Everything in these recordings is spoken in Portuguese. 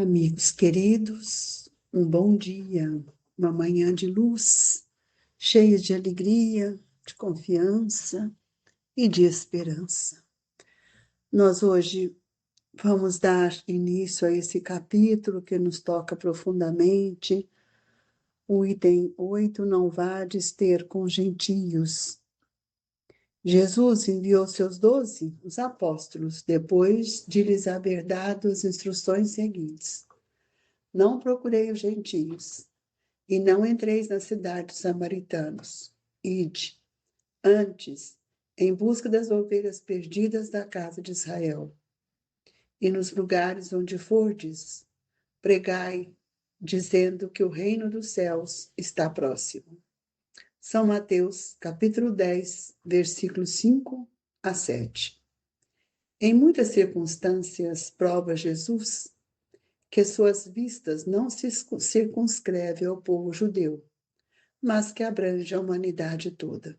Amigos queridos, um bom dia, uma manhã de luz, cheia de alegria, de confiança e de esperança. Nós hoje vamos dar início a esse capítulo que nos toca profundamente, o item 8, não vades ter com gentios. Jesus enviou seus 12, os apóstolos, depois de lhes haver dado as instruções seguintes. Não procurei os gentios, e não entreis na cidade dos samaritanos. Ide, antes, em busca das ovelhas perdidas da casa de Israel. E nos lugares onde fordes, pregai, dizendo que o reino dos céus está próximo. São Mateus, capítulo 10, versículos 5 a 7. Em muitas circunstâncias, prova Jesus que suas vistas não se circunscrevem ao povo judeu, mas que abrange a humanidade toda.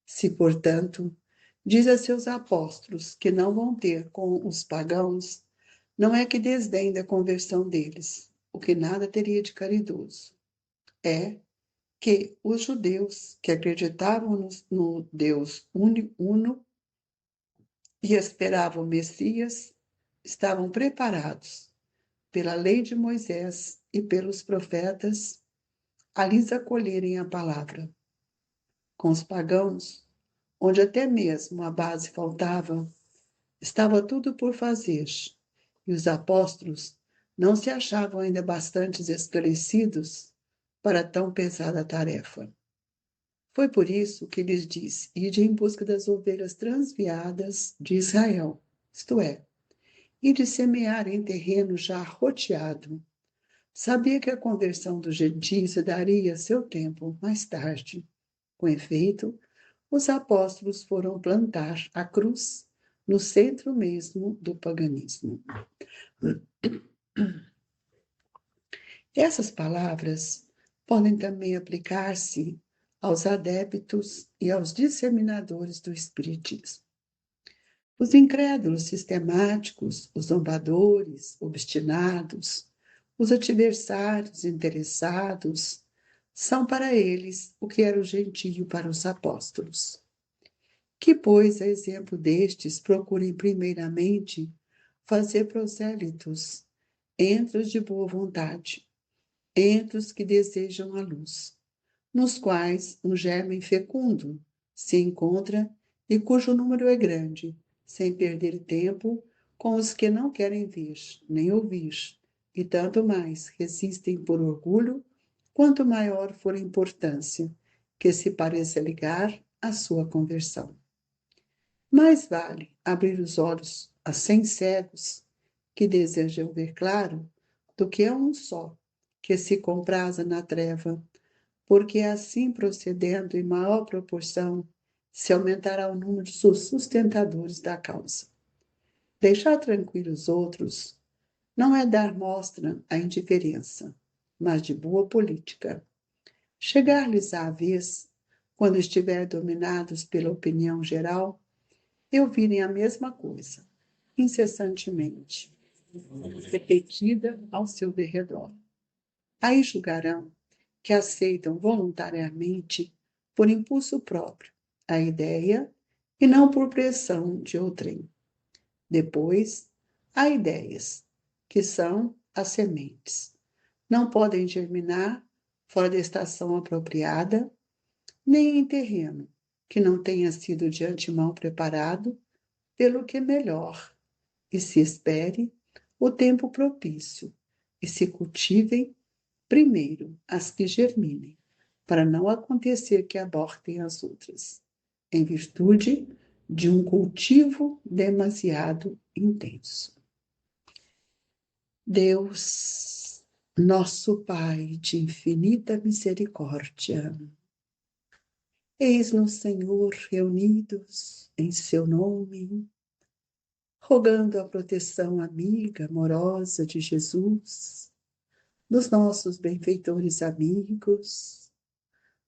Se, portanto, diz a seus apóstolos que não vão ter com os pagãos, não é que desdém da conversão deles, o que nada teria de caridoso. É que os judeus que acreditavam no Deus uno e esperavam o Messias estavam preparados pela lei de Moisés e pelos profetas a lhes acolherem a palavra. Com os pagãos, onde até mesmo a base faltava, estava tudo por fazer, e os apóstolos não se achavam ainda bastante esclarecidos para tão pesada tarefa. Foi por isso que lhes disse: ide em busca das ovelhas transviadas de Israel, isto é, ide semear em terreno já roteado. Sabia que a conversão dos gentios se daria a seu tempo mais tarde. Com efeito, os apóstolos foram plantar a cruz no centro mesmo do paganismo. Essas palavras podem também aplicar-se aos adeptos e aos disseminadores do Espiritismo. Os incrédulos sistemáticos, os zombadores, obstinados, os adversários interessados, são para eles o que era o gentio para os apóstolos. Que, pois, a exemplo destes, procurem primeiramente fazer prosélitos entre os de boa vontade, entre os que desejam a luz, nos quais um germe fecundo se encontra e cujo número é grande, sem perder tempo com os que não querem ver nem ouvir, e tanto mais resistem por orgulho, quanto maior for a importância que se pareça ligar à sua conversão. Mais vale abrir os olhos a 100 cegos que desejam ver claro, do que a um só que se compraza na treva, porque assim procedendo em maior proporção, se aumentará o número dos sustentadores da causa. Deixar tranquilos os outros não é dar mostra à indiferença, mas de boa política. Chegar-lhes à vez, quando estiverem dominados pela opinião geral, e ouvirem a mesma coisa, incessantemente, repetida ao seu derredor. Aí julgarão que aceitam voluntariamente, por impulso próprio, a ideia e não por pressão de outrem. Depois, há ideias, que são as sementes. Não podem germinar fora da estação apropriada, nem em terreno que não tenha sido de antemão preparado, pelo que melhor, e se espere o tempo propício, e se cultivem primeiro as que germinem, para não acontecer que abortem as outras, em virtude de um cultivo demasiado intenso. Deus, nosso Pai de infinita misericórdia, eis-nos, Senhor, reunidos em seu nome, rogando a proteção amiga, amorosa de Jesus, dos nossos benfeitores amigos,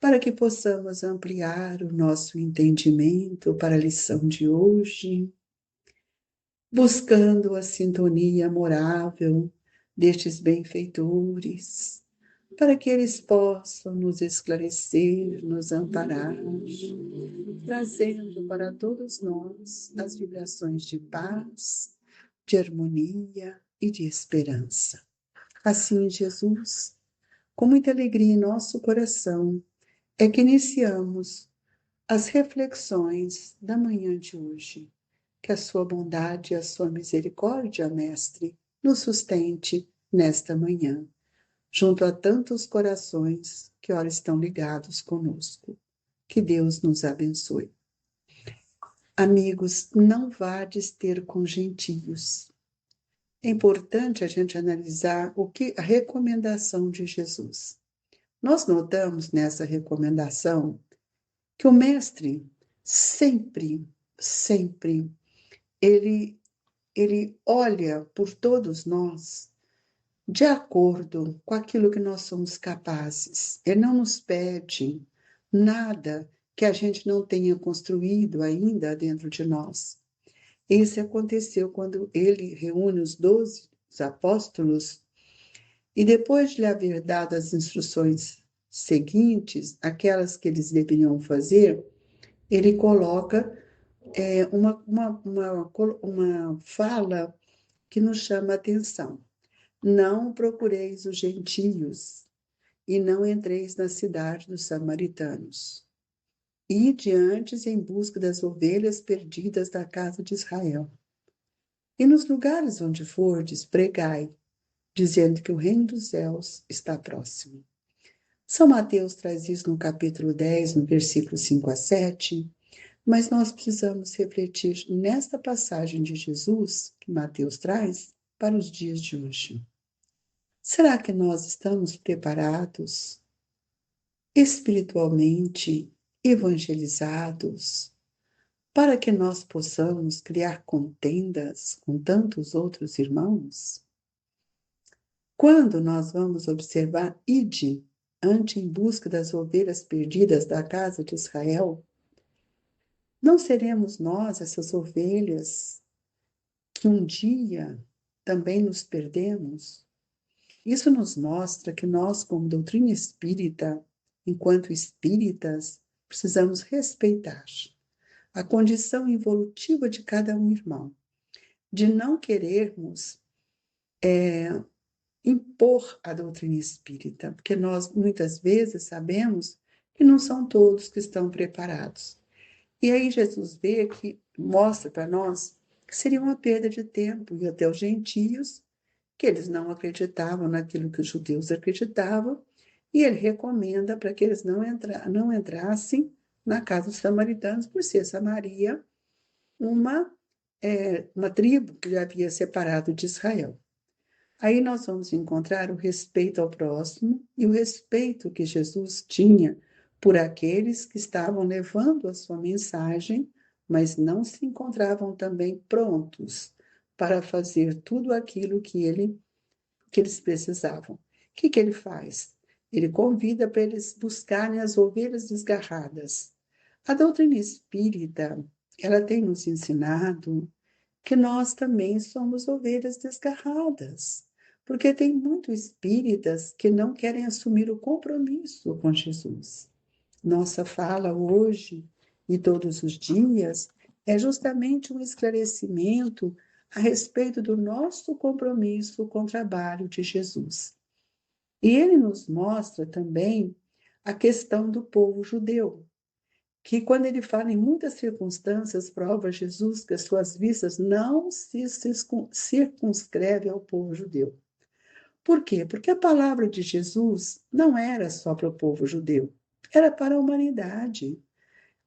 para que possamos ampliar o nosso entendimento para a lição de hoje, buscando a sintonia amorável destes benfeitores, para que eles possam nos esclarecer, nos amparar, trazendo para todos nós as vibrações de paz, de harmonia e de esperança. Assim, Jesus, com muita alegria em nosso coração, é que iniciamos as reflexões da manhã de hoje. Que a sua bondade e a sua misericórdia, Mestre, nos sustente nesta manhã, junto a tantos corações que ora estão ligados conosco. Que Deus nos abençoe. Amigos, não vades ter com gentios. É importante a gente analisar a recomendação de Jesus. Nós notamos nessa recomendação que o Mestre sempre, ele olha por todos nós de acordo com aquilo que nós somos capazes. Ele não nos pede nada que a gente não tenha construído ainda dentro de nós. Isso aconteceu quando ele reúne os 12 apóstolos e depois de lhe haver dado as instruções seguintes, aquelas que eles deveriam fazer, ele coloca uma fala que nos chama a atenção. Não procureis os gentios e não entreis na cidade dos samaritanos. Ide antes em busca das ovelhas perdidas da casa de Israel. E nos lugares onde fordes, pregai, dizendo que o reino dos céus está próximo. São Mateus traz isso no capítulo 10, no versículo 5 a 7, mas nós precisamos refletir nesta passagem de Jesus, que Mateus traz, para os dias de hoje. Será que nós estamos preparados, espiritualmente evangelizados, para que nós possamos criar contendas com tantos outros irmãos? Quando nós vamos observar ide, ante em busca das ovelhas perdidas da casa de Israel, não seremos nós essas ovelhas que um dia também nos perdemos? Isso nos mostra que nós, como doutrina espírita, enquanto espíritas, precisamos respeitar a condição evolutiva de cada um irmão, de não querermos impor a doutrina espírita, porque nós muitas vezes sabemos que não são todos que estão preparados. E aí Jesus mostra para nós que seria uma perda de tempo, e até os gentios, que eles não acreditavam naquilo que os judeus acreditavam, e ele recomenda para que eles não entrassem na casa dos samaritanos, por ser Samaria uma tribo que já havia separado de Israel. Aí nós vamos encontrar o respeito ao próximo e o respeito que Jesus tinha por aqueles que estavam levando a sua mensagem, mas não se encontravam também prontos para fazer tudo aquilo que eles precisavam. O que ele faz? Ele convida para eles buscarem as ovelhas desgarradas. A doutrina espírita, ela tem nos ensinado que nós também somos ovelhas desgarradas, porque tem muitos espíritas que não querem assumir o compromisso com Jesus. Nossa fala hoje e todos os dias é justamente um esclarecimento a respeito do nosso compromisso com o trabalho de Jesus. E ele nos mostra também a questão do povo judeu, que quando ele fala em muitas circunstâncias, prova Jesus que as suas vistas não se circunscrevem ao povo judeu. Por quê? Porque a palavra de Jesus não era só para o povo judeu, era para a humanidade,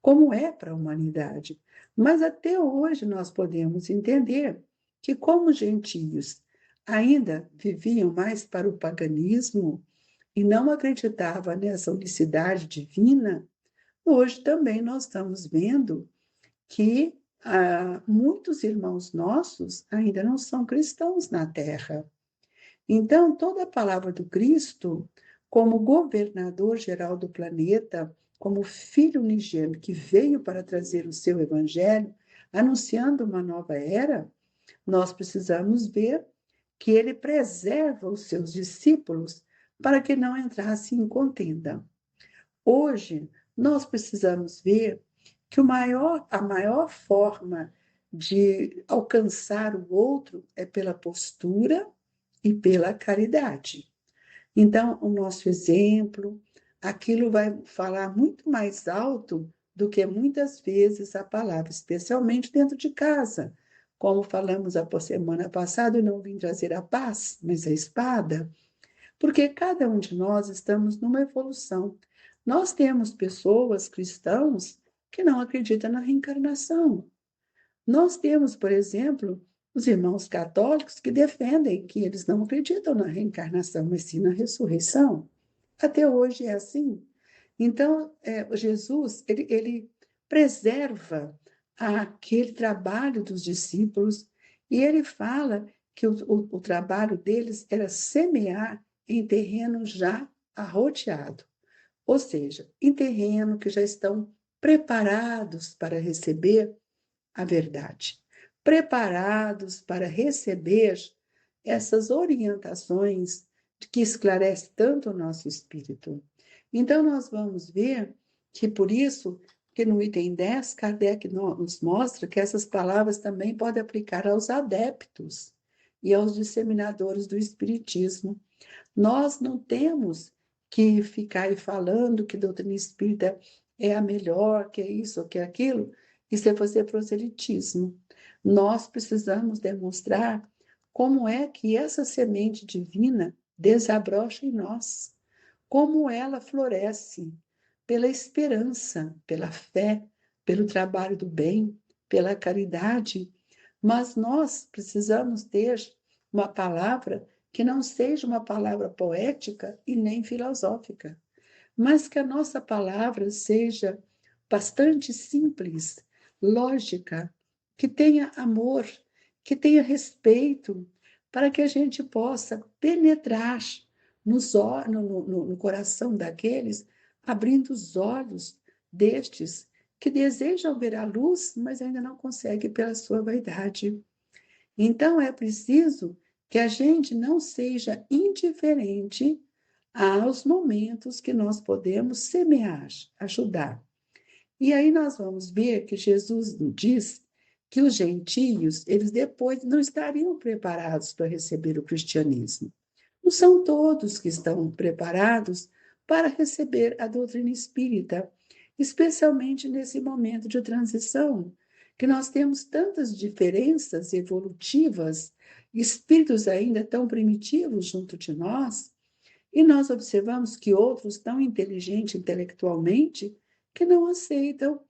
como é para a humanidade. Mas até hoje nós podemos entender que, como os gentios ainda viviam mais para o paganismo e não acreditavam nessa unicidade divina, hoje também nós estamos vendo que muitos irmãos nossos ainda não são cristãos na Terra. Então, toda a palavra do Cristo, como governador geral do planeta, como filho unigênito que veio para trazer o seu evangelho, anunciando uma nova era, nós precisamos ver que ele preserva os seus discípulos para que não entrassem em contenda. Hoje, nós precisamos ver que a maior forma de alcançar o outro é pela postura e pela caridade. Então, o nosso exemplo, aquilo vai falar muito mais alto do que muitas vezes a palavra, especialmente dentro de casa. Como falamos a semana passada, eu não vim trazer a paz, mas a espada, porque cada um de nós estamos numa evolução. Nós temos pessoas cristãos que não acreditam na reencarnação. Nós temos, por exemplo, os irmãos católicos que defendem que eles não acreditam na reencarnação, mas sim na ressurreição. Até hoje é assim. Então, Jesus, ele preserva aquele trabalho dos discípulos e ele fala que o trabalho deles era semear em terreno já arrodeado, ou seja, em terreno que já estão preparados para receber a verdade, preparados para receber essas orientações que esclarecem tanto o nosso espírito. Então, nós vamos ver que, por isso, que no item 10, Kardec nos mostra que essas palavras também podem aplicar aos adeptos e aos disseminadores do espiritismo. Nós não temos que ficar aí falando que doutrina espírita é a melhor, que é isso ou que é aquilo. Isso é fazer proselitismo. Nós precisamos demonstrar como é que essa semente divina desabrocha em nós, como ela floresce pela esperança, pela fé, pelo trabalho do bem, pela caridade. Mas nós precisamos ter uma palavra que não seja uma palavra poética e nem filosófica, mas que a nossa palavra seja bastante simples, lógica, que tenha amor, que tenha respeito, para que a gente possa penetrar no coração daqueles, abrindo os olhos destes que desejam ver a luz, mas ainda não conseguem pela sua vaidade. Então, é preciso que a gente não seja indiferente aos momentos que nós podemos semear, ajudar. E aí nós vamos ver que Jesus diz que os gentios, eles depois não estariam preparados para receber o cristianismo. Não são todos que estão preparados para receber a doutrina espírita, especialmente nesse momento de transição, que nós temos tantas diferenças evolutivas, espíritos ainda tão primitivos junto de nós, e nós observamos que outros tão inteligentes intelectualmente que não aceitam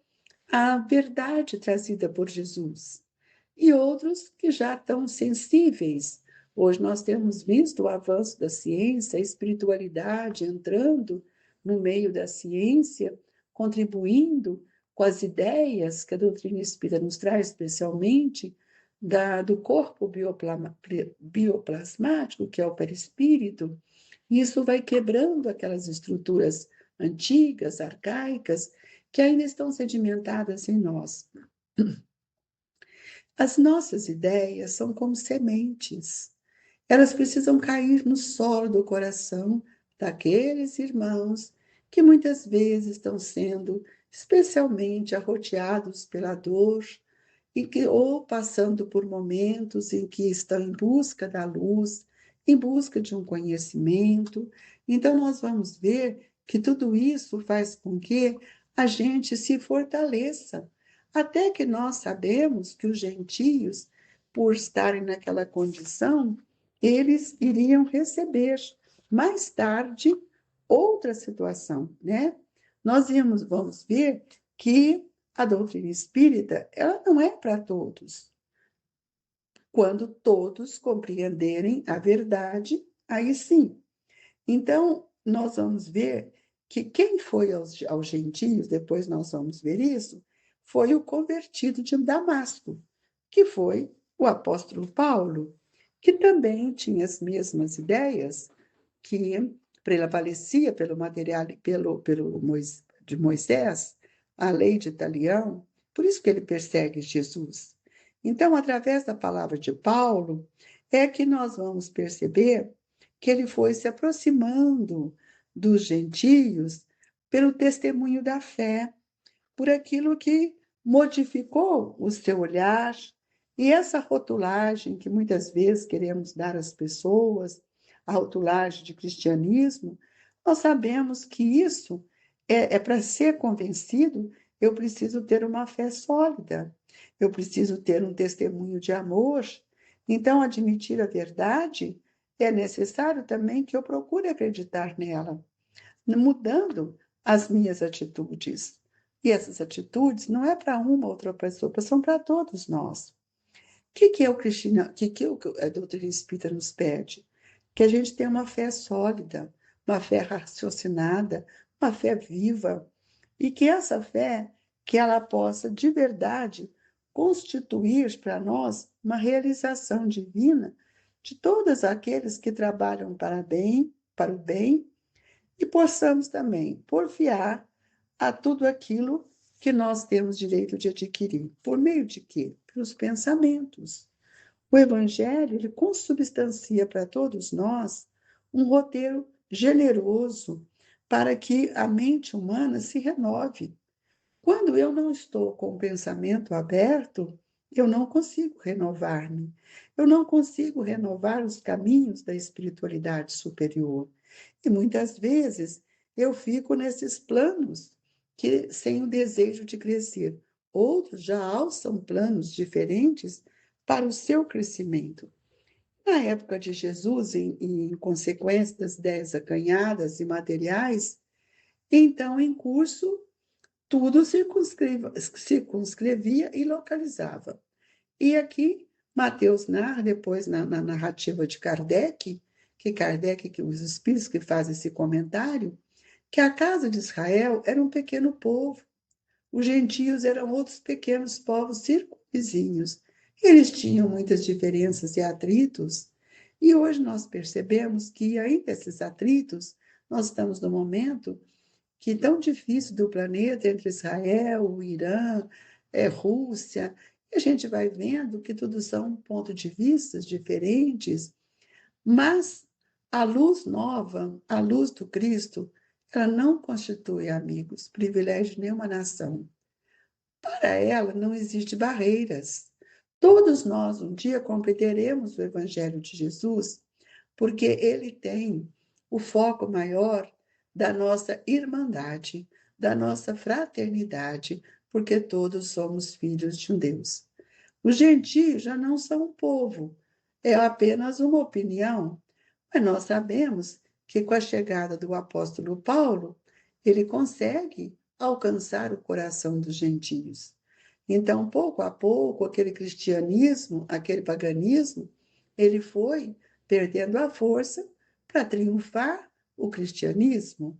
a verdade trazida por Jesus. E outros que já estão sensíveis. Hoje nós temos visto o avanço da ciência, a espiritualidade entrando no meio da ciência, contribuindo com as ideias que a doutrina espírita nos traz, especialmente do corpo bioplasmático, que é o perispírito. Isso vai quebrando aquelas estruturas antigas, arcaicas, que ainda estão sedimentadas em nós. As nossas ideias são como sementes. Elas precisam cair no solo do coração daqueles irmãos que muitas vezes estão sendo especialmente arrodeados pela dor ou passando por momentos em que estão em busca da luz, em busca de um conhecimento. Então, nós vamos ver que tudo isso faz com que a gente se fortaleça, até que nós sabemos que os gentios, por estarem naquela condição, eles iriam receber mais tarde outra situação, né? Nós vamos ver que a doutrina espírita, ela não é para todos. Quando todos compreenderem a verdade, aí sim. Então, nós vamos ver que quem foi aos gentios, depois nós vamos ver isso, foi o convertido de Damasco, que foi o apóstolo Paulo, que também tinha as mesmas ideias, que prevalecia pelo material de Moisés, a lei de Italião, por isso que ele persegue Jesus. Então, através da palavra de Paulo, é que nós vamos perceber que ele foi se aproximando dos gentios pelo testemunho da fé, por aquilo que modificou o seu olhar. E essa rotulagem que muitas vezes queremos dar às pessoas, a rotulagem de cristianismo, nós sabemos que isso é para ser convencido, eu preciso ter uma fé sólida, eu preciso ter um testemunho de amor. Então, admitir a verdade é necessário também que eu procure acreditar nela, mudando as minhas atitudes. E essas atitudes não é para uma ou outra pessoa, são para todos nós. O que é o cristianismo? O que a doutrina espírita nos pede? Que a gente tenha uma fé sólida, uma fé raciocinada, uma fé viva, e que essa fé, que ela possa de verdade constituir para nós uma realização divina de todos aqueles que trabalham para o bem, e possamos também porfiar a tudo aquilo que nós temos direito de adquirir. Por meio de quê? Pelos pensamentos. O Evangelho, ele consubstancia para todos nós um roteiro generoso para que a mente humana se renove. Quando eu não estou com o pensamento aberto, eu não consigo renovar-me. Eu não consigo renovar os caminhos da espiritualidade superior. E muitas vezes eu fico nesses planos que sem o desejo de crescer. Outros já alçam planos diferentes para o seu crescimento. Na época de Jesus, em consequência das 10 acanhadas e materiais, então em curso tudo circunscrevia e localizava. E aqui, Mateus narra, depois na narrativa de Kardec, que os espíritos que fazem esse comentário, que a casa de Israel era um pequeno povo, os gentios eram outros pequenos povos circunvizinhos. Eles tinham muitas diferenças e atritos, e hoje nós percebemos que, ainda esses atritos, nós estamos no momento que tão difícil do planeta entre Israel, o Irã, Rússia, e a gente vai vendo que tudo são pontos de vista diferentes, mas a luz nova, a luz do Cristo, ela não constitui, amigos, privilégio de nenhuma nação. Para ela não existem barreiras. Todos nós um dia compreenderemos o Evangelho de Jesus, porque ele tem o foco maior da nossa irmandade, da nossa fraternidade, porque todos somos filhos de um Deus. Os gentios já não são um povo, é apenas uma opinião, mas nós sabemos que com a chegada do apóstolo Paulo, ele consegue alcançar o coração dos gentios. Então, pouco a pouco, aquele cristianismo, aquele paganismo, ele foi perdendo a força para triunfar o cristianismo.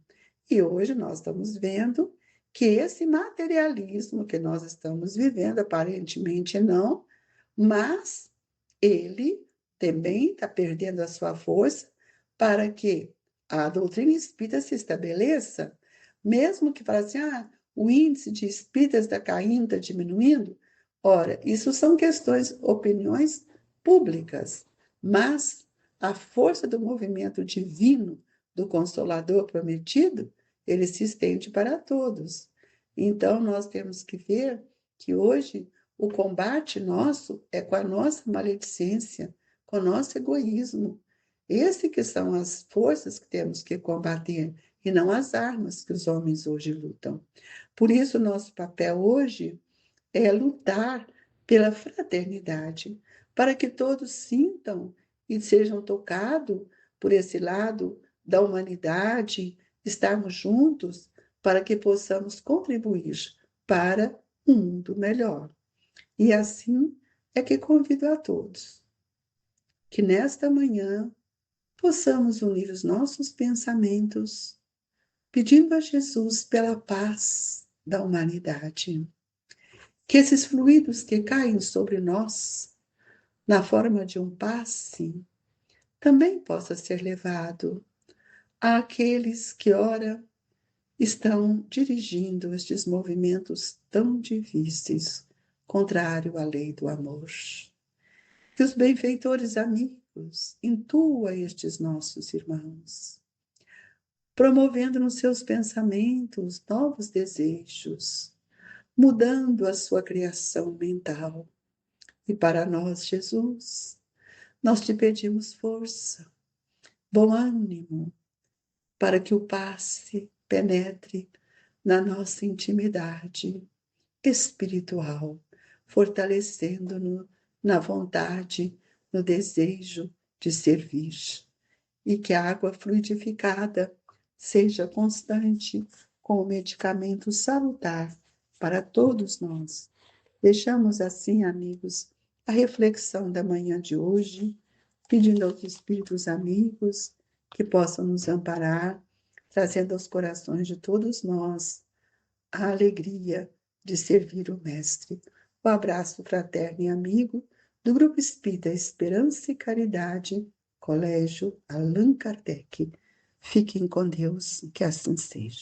E hoje nós estamos vendo que esse materialismo que nós estamos vivendo, aparentemente não, mas ele também está perdendo a sua força para que a doutrina espírita se estabeleça, mesmo que fale assim, o índice de espíritas está caindo, está diminuindo. Ora, isso são questões, opiniões públicas, mas a força do movimento divino do Consolador prometido, ele se estende para todos. Então, nós temos que ver que hoje o combate nosso é com a nossa maledicência, com o nosso egoísmo. Esse que são as forças que temos que combater, e não as armas que os homens hoje lutam. Por isso, nosso papel hoje é lutar pela fraternidade, para que todos sintam e sejam tocados por esse lado da humanidade, estarmos juntos para que possamos contribuir para um mundo melhor. E assim é que convido a todos que nesta manhã possamos unir os nossos pensamentos, pedindo a Jesus pela paz da humanidade. Que esses fluidos que caem sobre nós, na forma de um passe, também possa ser levado àqueles que, ora, estão dirigindo estes movimentos tão difíceis, contrário à lei do amor. que os benfeitores amigos intua estes nossos irmãos, promovendo nos seus pensamentos novos desejos, mudando a sua criação mental. E para nós, Jesus, nós te pedimos força, bom ânimo, para que o passe penetre na nossa intimidade espiritual, fortalecendo-nos na vontade, no desejo de servir. E que a água fluidificada seja constante como medicamento salutar para todos nós. Deixamos assim, amigos, a reflexão da manhã de hoje, pedindo aos espíritos amigos que possam nos amparar, trazendo aos corações de todos nós a alegria de servir o Mestre. O abraço fraterno e amigo do Grupo Espírita Esperança e Caridade, Colégio Allan Kardec. Fiquem com Deus, que assim seja.